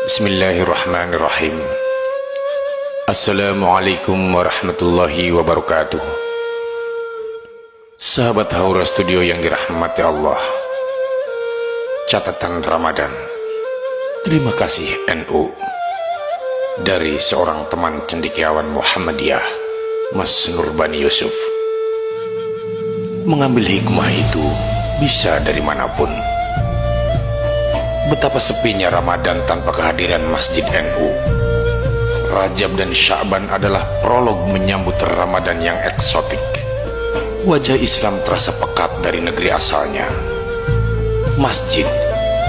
Bismillahirrahmanirrahim. Assalamualaikum warahmatullahi wabarakatuh. Sahabat Haura Studio yang dirahmati Allah, catatan Ramadan. Terima kasih NU. Dari seorang teman cendekiawan Muhammadiyah, Mas Nurbani Yusuf. Mengambil hikmah itu bisa dari manapun. Betapa sepinya Ramadan tanpa kehadiran Masjid NU. Rajab dan Sya'ban adalah prolog menyambut Ramadan yang eksotik. Wajah Islam terasa pekat dari negeri asalnya. Masjid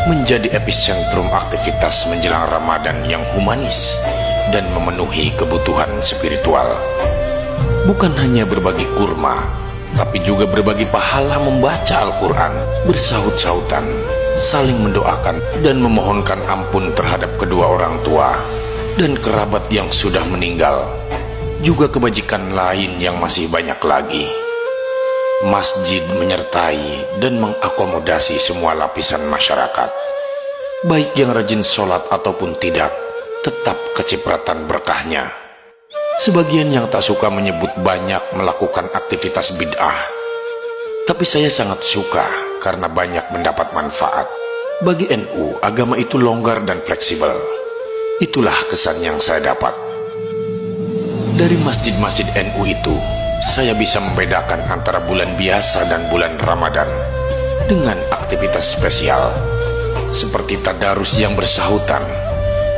menjadi epicentrum aktivitas menjelang Ramadan yang humanis dan memenuhi kebutuhan spiritual. Bukan hanya berbagi kurma, tapi juga berbagi pahala membaca Al-Quran, bersahut-sahutan, saling mendoakan dan memohonkan ampun terhadap kedua orang tua dan kerabat yang sudah meninggal, juga kebajikan lain yang masih banyak lagi. Masjid menyertai dan mengakomodasi semua lapisan masyarakat, baik yang rajin sholat ataupun tidak, tetap kecipratan berkahnya. Sebagian yang tak suka menyebut banyak melakukan aktivitas bid'ah, tapi saya sangat suka karena banyak mendapat manfaat. Bagi NU, agama itu longgar dan fleksibel. Itulah kesan yang saya dapat. Dari masjid-masjid NU itu, saya bisa membedakan antara bulan biasa dan bulan Ramadan dengan aktivitas spesial seperti tadarus yang bersahutan,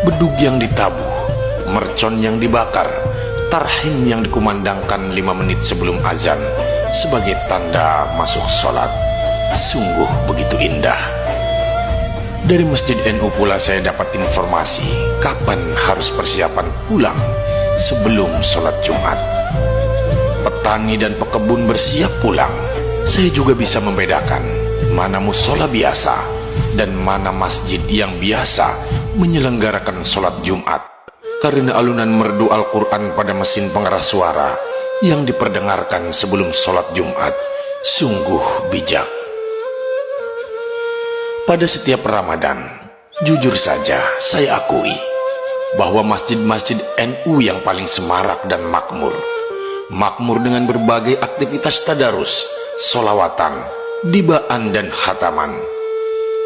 bedug yang ditabuh, mercon yang dibakar, tarhim yang dikumandangkan 5 menit sebelum azan sebagai tanda masuk sholat. Sungguh begitu indah. Dari Masjid NU pula saya dapat informasi kapan harus persiapan pulang sebelum sholat Jumat. Petani dan pekebun bersiap pulang. Saya juga bisa membedakan mana musola biasa dan mana masjid yang biasa menyelenggarakan sholat Jumat, karena alunan merdu Al-Quran pada mesin pengeras suara yang diperdengarkan sebelum sholat Jumat sungguh bijak. Pada setiap Ramadan, jujur saja saya akui bahwa masjid-masjid NU yang paling semarak dan makmur dengan berbagai aktivitas tadarus, solawatan, dibaan dan khataman.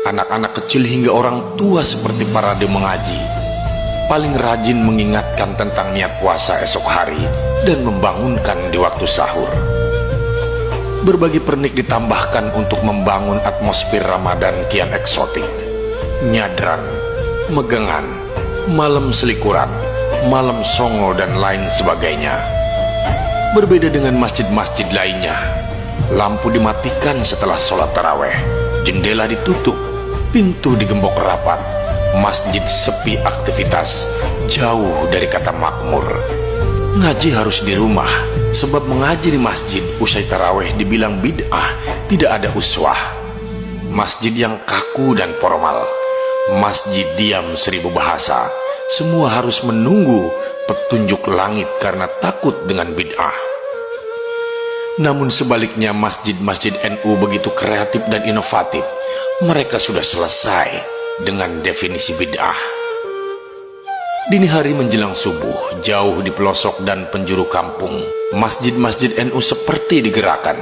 Anak-anak kecil hingga orang tua seperti parade mengaji, paling rajin mengingatkan tentang niat puasa esok hari dan membangunkan di waktu sahur. Berbagai pernik ditambahkan untuk membangun atmosfer Ramadan kian eksotik. Nyadran, megangan, malam selikuran, malam songo dan lain sebagainya. Berbeda dengan masjid-masjid lainnya, lampu dimatikan setelah sholat taraweh, jendela ditutup, pintu digembok rapat, masjid sepi aktivitas, jauh dari kata makmur. Ngaji harus di rumah, sebab mengaji di masjid usai taraweh dibilang bid'ah, tidak ada uswah. Masjid yang kaku dan formal, masjid diam 1000 bahasa, semua harus menunggu petunjuk langit karena takut dengan bid'ah. Namun sebaliknya masjid-masjid NU begitu kreatif dan inovatif. Mereka sudah selesai dengan definisi bid'ah. Dini hari menjelang subuh, jauh di pelosok dan penjuru kampung, masjid-masjid NU seperti digerakkan.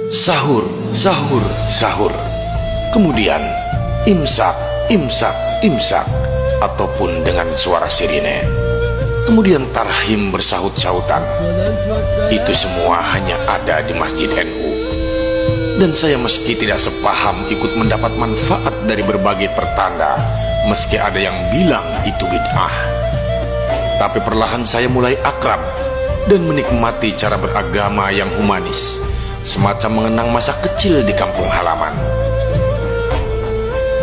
Sahur, sahur, sahur. Kemudian imsak, imsak, imsak, ataupun dengan suara sirine. Kemudian tarhim bersahut-sahutan. Itu semua hanya ada di Masjid NU. Dan saya meski tidak sepaham ikut mendapat manfaat dari berbagai pertanda, meski ada yang bilang itu bid'ah. Tapi perlahan saya mulai akrab dan menikmati cara beragama yang humanis, semacam mengenang masa kecil di kampung halaman.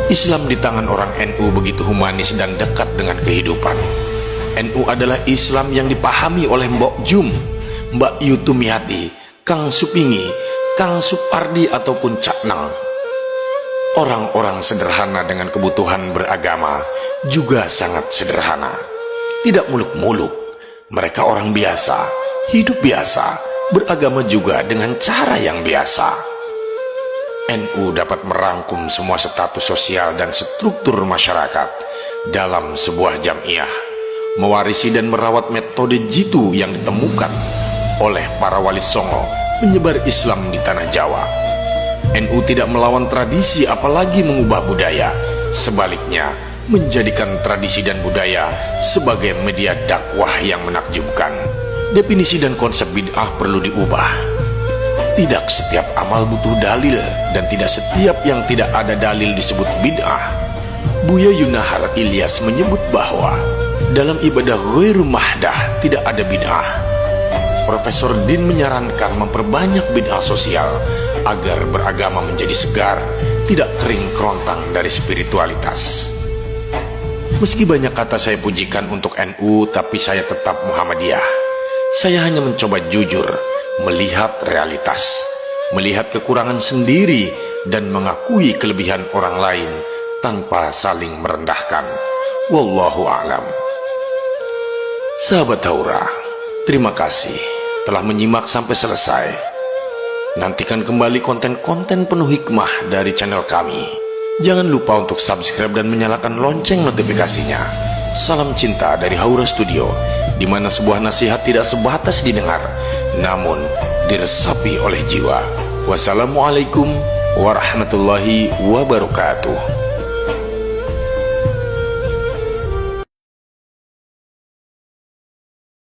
Islam di tangan orang NU begitu humanis dan dekat dengan kehidupan. NU adalah Islam yang dipahami oleh Mbok Jum, Mbak Yutumiati, Kang Supingi, Kang Supardi ataupun Cak Nang. Orang-orang sederhana dengan kebutuhan beragama juga sangat sederhana. Tidak muluk-muluk. Mereka orang biasa, hidup biasa, beragama juga dengan cara yang biasa. NU dapat merangkum semua status sosial dan struktur masyarakat dalam sebuah jamiah, mewarisi dan merawat metode jitu yang ditemukan oleh para wali songo menyebar Islam di tanah Jawa. NU tidak melawan tradisi apalagi mengubah budaya, sebaliknya menjadikan tradisi dan budaya sebagai media dakwah yang menakjubkan. Definisi dan konsep bid'ah perlu diubah. Tidak setiap amal butuh dalil, dan tidak setiap yang tidak ada dalil disebut bid'ah. Buya Yunahar Ilyas menyebut bahwa dalam ibadah ghairu mahdah tidak ada bid'ah. Profesor Din menyarankan memperbanyak bid'ah sosial agar beragama menjadi segar, tidak kering kerontang dari spiritualitas. Meski banyak kata saya pujikan untuk NU, tapi saya tetap Muhammadiyah. Saya hanya mencoba jujur, melihat realitas, melihat kekurangan sendiri, dan mengakui kelebihan orang lain tanpa saling merendahkan. Wallahu a'lam. Sahabat Haura, terima kasih telah menyimak sampai selesai. Nantikan kembali konten-konten penuh hikmah dari channel kami. Jangan lupa untuk subscribe dan menyalakan lonceng notifikasinya. Salam cinta dari Haura Studio, di mana sebuah nasihat tidak sebatas didengar, namun diresapi oleh jiwa. Wassalamualaikum warahmatullahi wabarakatuh.